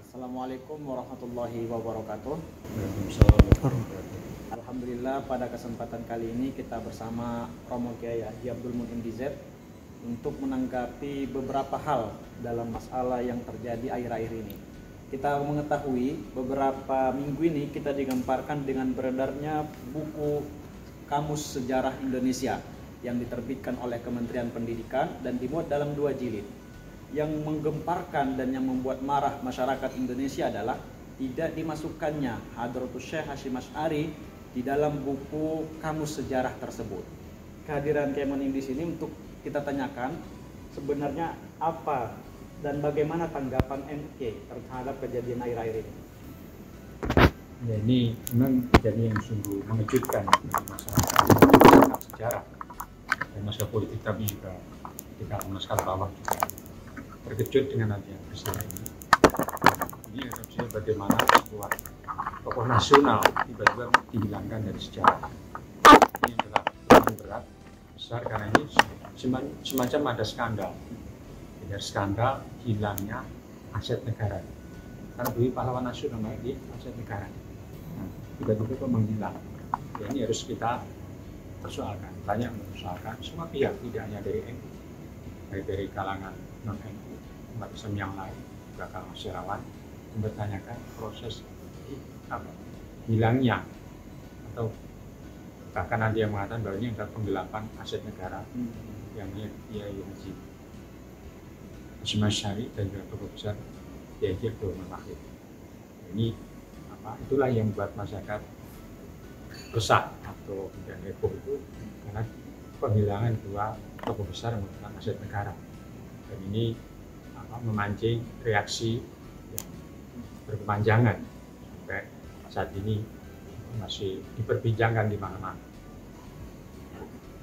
Assalamualaikum warahmatullahi wabarakatuh. Alhamdulillah pada kesempatan kali ini kita bersama Romo Kiai Haji Abdul Muhyin DZ untuk menanggapi beberapa hal dalam masalah yang terjadi akhir-akhir ini. Kita mengetahui beberapa minggu ini kita digemparkan dengan beredarnya buku Kamus Sejarah Indonesia yang diterbitkan oleh Kementerian Pendidikan dan dimuat dalam 2 jilid. Yang menggemparkan dan yang membuat marah masyarakat Indonesia adalah tidak dimasukkannya Hadratus Syekh Hasyim Asy'ari di dalam buku Kamus Sejarah tersebut. Kehadiran Kiai Muhyin di sini untuk kita tanyakan sebenarnya apa dan bagaimana tanggapan MK terhadap kejadian akhir-akhir ini. Ya, ini memang kejadian yang sungguh mengejutkan bagi masyarakat sejarah dan masyarakat politik, tapi juga ketika masyarakat bawah juga terkejut dengan adanya peristiwa ini. Ini harusnya bagaimana sebuah tokoh nasional tiba-tiba dihilangkan dari sejarah. Ini adalah beban berat besar karena ini semacam ada skandal. Dari skandal hilangnya aset negara. Karena beliau pahlawan nasional, dia aset negara. Nah, tiba-tiba kok menghilang. Ya, ini harus kita persoalkan, banyak mempersoalkan semua pihak, tidak hanya dari NU, baik dari kalangan non-NU, umat Islam yang lain, juga kalangan sejarawan, mempertanyakan proses hilangnya atau bahkan ada yang mengatakan bahwa ini adalah penggelapan aset negara yang dia Haji Hasyim Asy'ari dan juga tokoh besar Kiai Abdul Muhyin. Ini itulah yang membuat masyarakat resah atau kemudian heboh itu karena penghilangan 2 tokoh besar yang merupakan aset negara, dan ini memancing reaksi yang berkepanjangan sampai saat ini masih diperbincangkan di mana-mana.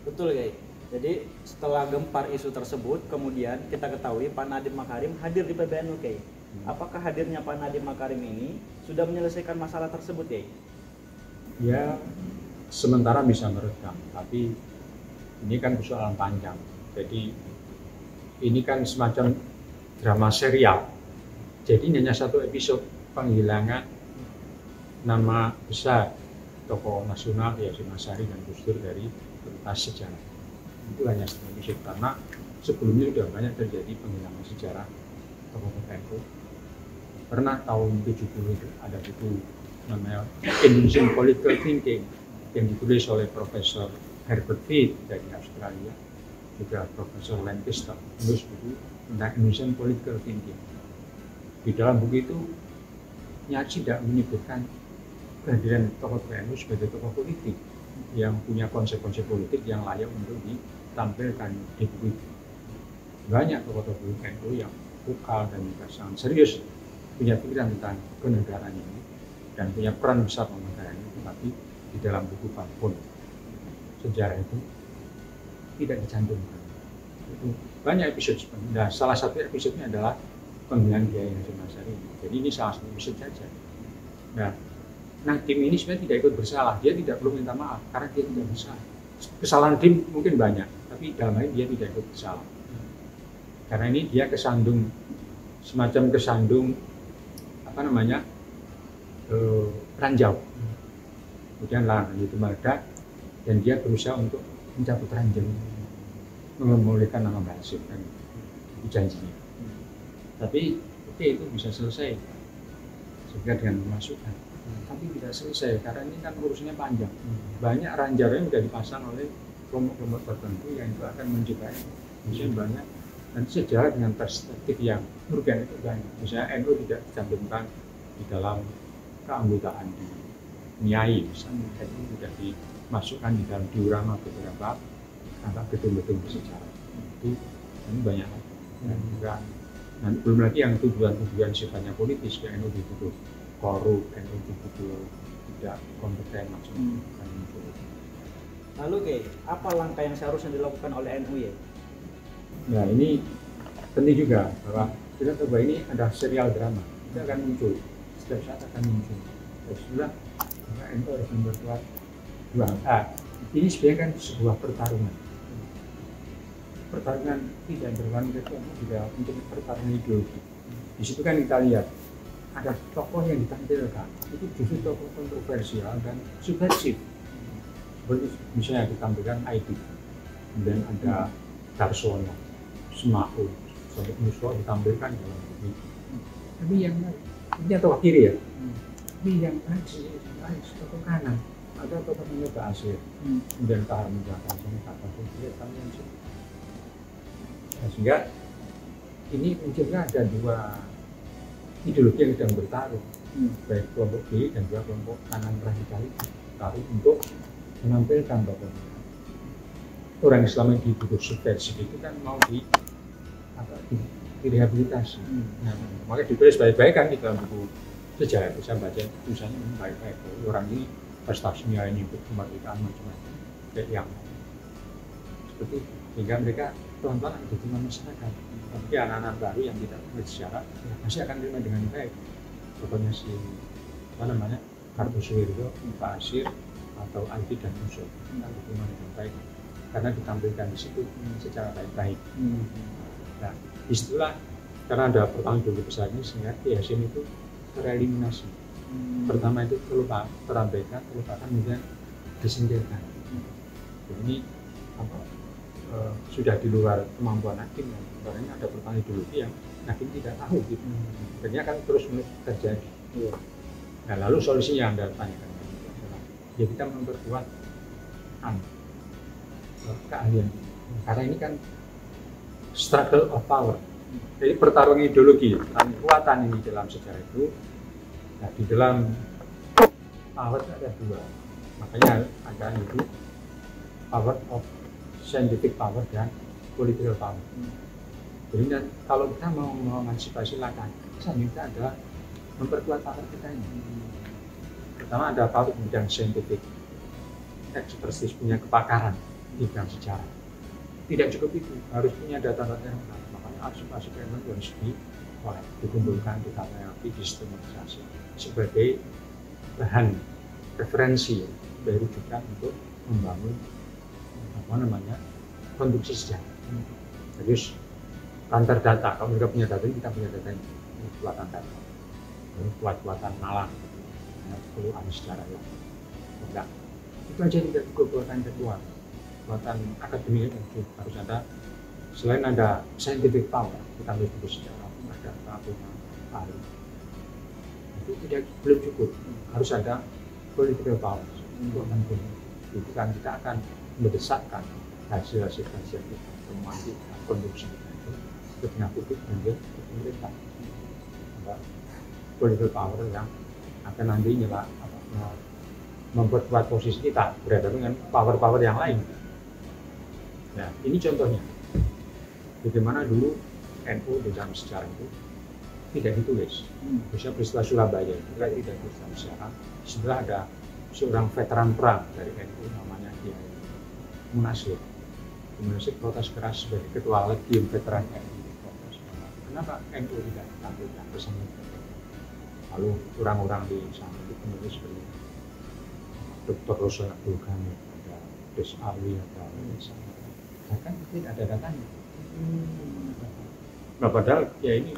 Betul, Kiai. Jadi setelah gempar isu tersebut, kemudian kita ketahui Pak Nadiem Makarim hadir di PBNU, Kiai. Apakah hadirnya Pak Nadiem Makarim ini sudah menyelesaikan masalah tersebut, Kiai? Ya, sementara bisa meredam, tapi ini kan persoalan panjang. Jadi ini kan semacam drama serial. Jadi hanya 1 episode penghilangan nama besar tokoh nasional Hasyim Asy'ari dan Gus Dur dari kertas sejarah. Itu hanya 1 episode karena sebelumnya sudah banyak terjadi penghilangan sejarah tokoh-tokoh NU. Pernah tahun 70 itu ada buku namanya Indonesian Political Thinking yang ditulis oleh Profesor Herbert Reed dari Australia, juga Profesor Lancaster, menulis buku tentang Indonesian Political Thinking. Di dalam buku itu tidak menyebutkan kehadiran tokoh NU sebagai tokoh politik yang punya konsep-konsep politik yang layak untuk ditampilkan di buku itu. Banyak tokoh-tokoh NU yang vokal dan juga sangat serius punya pikiran tentang kenegaraan ini dan punya peran besar dalam negara ini, tetapi di dalam buku apapun sejarah itu tidak dicantumkan. Itu banyak episode sebenarnya. Nah, salah satu episodenya adalah penghilangan Kiai Hasyim Asy'ari. Jadi ini salah satu episode saja. Nah, Nadiem ini sebenarnya tidak ikut bersalah. Dia tidak perlu minta maaf karena dia tidak bersalah. Kesalahan Nadiem mungkin banyak, tapi dalam hal ini dia tidak ikut bersalah. Karena ini dia semacam kesandung ranjau. Kemudian lahan itu meledak dan dia berusaha untuk mencabut ranjau, memulihkan nama Hasyim kan janjinya. Tapi itu bisa selesai segera dengan memasukkan, tapi tidak selesai karena ini kan urusannya panjang. Banyak ranjau yang sudah dipasang oleh kelompok-kelompok tertentu yang itu akan mencobai musim banyak. Nanti sejalan dengan perspektif yang merugikan itu banyak. Misalnya NU tidak dicantumkan di dalam keanggotaan di NIAI, misalnya NU tidak dimasukkan di dalam diorama beberapa gedung-gedung bersejarah. Itu banyak dan juga belum lagi yang tuduhan-tuduhan sifatnya politis, kayak NU dituduh korup, NU dituduh tidak kompeten macam-macam. Lalu, Kiai, apa langkah yang seharusnya dilakukan oleh NU, ya? Nah, ini penting juga bahwa kita tahu bahwa ini ada serial drama, itu akan muncul setiap saat akan muncul. Teruslah NU harus memperkuat 2A. Ini sebenarnya kan sebuah pertarungan tidak berwarna itu juga untuk pertarungan ideologi. Di situ kan kita lihat ada tokoh yang ditampilkan itu justru tokoh kontroversial dan subversif. Seperti misalnya ditampilkan ID, kemudian ada Darsono, Semaun, sampai Nusro ditampilkan dalam ini. Tapi yang ini tokoh kiri ya, tapi yang tokoh kanan ada tokoh namanya Basir, kemudian Kahar menjaga sama kata lihat kami yang sehingga ini munculnya ada dua ideologi yang sedang bertarung, baik kelompok kiri dan juga kelompok kanan radikal bertarung untuk menampilkan bahwa orang Islam yang dituduh subversif itu kan mau direhabilitasi. Nah, maka ditulis baik-baik kan di dalam buku sejarah, bisa baca tulisannya baik-baik. Orang ini prestasinya ini untuk kemerdekaan macam-macam, kayak yang seperti itu. Sehingga mereka pelan-pelan ada di masyarakat. Tapi anak-anak baru yang tidak bersejarah masih akan terima dengan baik. Contohnya si Kartosuwiryo, Pak Asir, atau Aldi dan Musuh akan diterima dengan baik karena ditampilkan di situ secara baik-baik. Nah, disitulah karena ada pertanyaan dulu besar ini sehingga Ki Hasim itu tereliminasi. Pertama itu terabaikan, terlupakan, kemudian disingkirkan. Ini sudah di luar kemampuan hakim. Karena ada pertanyaan ideologi yang hakim tidak tahu gitu. Akhirnya kan terus terjadi. Nah, lalu solusinya yang Anda tanyakan ya kita memperkuat keahlian. Karena ini kan struggle of power. Jadi pertarungan ideologi, kekuatan ini dalam sejarah itu. Nah, di dalam power ada dua. Makanya ada itu power of scientific power dan political power. Jadi kalau kita mau mengantisipasi lakan, kita adalah memperkuat power kita ini. Pertama ada power di bidang scientific, ekspertis, punya kepakaran di bidang sejarah. Tidak cukup itu, harus punya data-data yang benar. Makanya arsip-arsip yang harus dikumpulkan, ditanggapi, disistematisasi sebagai bahan referensi, sebagai rujukan untuk membangun konstruksi sejarah. Terus rantar data, kalau mereka punya data, kita punya data ini, kekuatan data, kekuatan nalar, perlu ahli sejarah yang enggak. Itu aja tidak cukup kekuatan intelektual, kekuatan akademik itu harus ada. Selain ada scientific power, kita harus butuh sejarah, ada punya ahli. Itu belum cukup, harus ada political power. Itu kan kita akan mendesakkan hasil-hasil kajian kita, temuan kita, konstruksi kita itu ke tengah publik dan ke pemerintah. Political power yang akan nanti memperkuat posisi kita berhadapan dengan power-power yang lain. Nah, ini contohnya. Bagaimana dulu NU di dalam sejarah itu tidak ditulis. Misalnya peristiwa Surabaya itu tidak ditulis dalam sejarah. Setelah ada seorang veteran perang dari NU namanya Kiai Munasir. Munasir protes keras sebagai ketua legiun veteran NU. Kenapa NU tidak tampilkan bersama? Lalu orang-orang di sana itu menulis seperti Dr. Rosa Abdul Ghani, ada Des Arwi, ada bahkan tidak ada datanya. Nah, padahal ya ini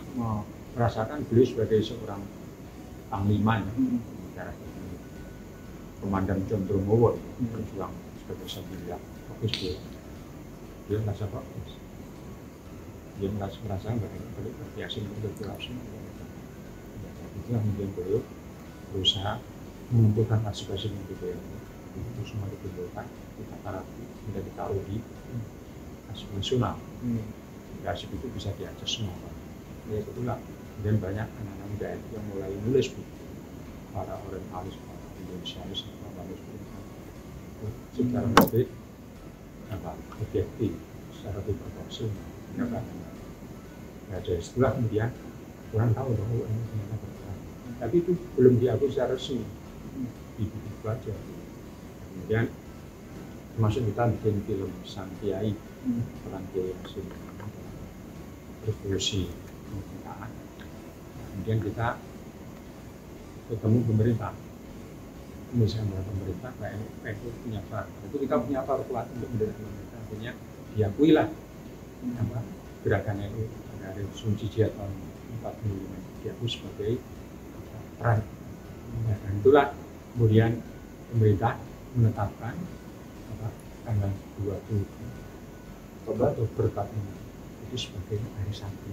merasakan beliau sebagai seorang panglima ya, negara ini, komandan John Drumowo berjuang sebagai sebuah fokus dia merasa fokus, dia merasa balik berbiasa untuk berbiasa. Itulah kemudian beliau berusaha mengumpulkan aspirasi yang gitu ya, itu semua dikumpulkan, kita taruh, tidak ditaruh di aspirasi nasional. Arsip itu bisa diakses semua. Ya itulah, kemudian banyak anak-anak muda yang mulai nulis buku, para orientalis, para Indonesianis, para secara objektif, objektif, secara proporsi, ada istilah kemudian orang tahu bahwa ini ternyata berperan. Tapi itu belum diakui secara resmi, di buku aja. Kemudian termasuk kita bikin film Sang Kiai, peran Kiai Hasim, revolusi kemerdekaan. Kemudian kita ketemu pemerintah, misalnya pemerintah, kayak itu punya peran. Itu kita punya apa kuat untuk mendorong pemerintah. Akhirnya diakuilah gerakan NU dari Revolusi Jihad tahun 45 diakui sebagai peran. Ya, dan itulah kemudian pemerintah menetapkan tanggal 20 Oktober tahun ini itu sebagai hari santri.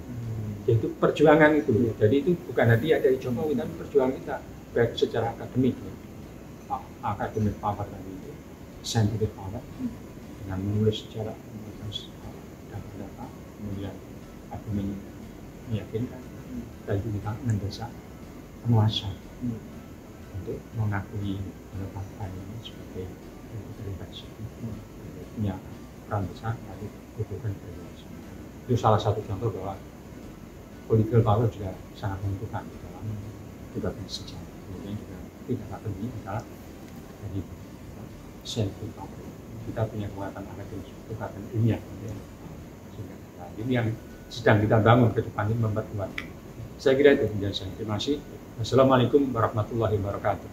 Yaitu perjuangan itu. Jadi itu bukan hadiah dari Jokowi, tapi perjuangan kita baik secara akademik, ya. Akademik power tadi itu, scientific power, dengan menulis secara data, kemudian akademik meyakinkan, dan itu kita mendesak penguasa untuk mengakui partai ini sebagai otoritas, punya peran besar dari kedudukan berkuasa. Itu salah satu contoh bahwa political power juga sangat menentukan di dalam development sejarah. Kemudian juga tidak akademik adalah dari scientific power. Kita punya kekuatan akademis, kekuatan ilmiah. Ini yang sedang kita bangun ke depan ini, memperkuat. Saya kira itu penjelasan. Terima kasih. Wassalamualaikum warahmatullahi wabarakatuh.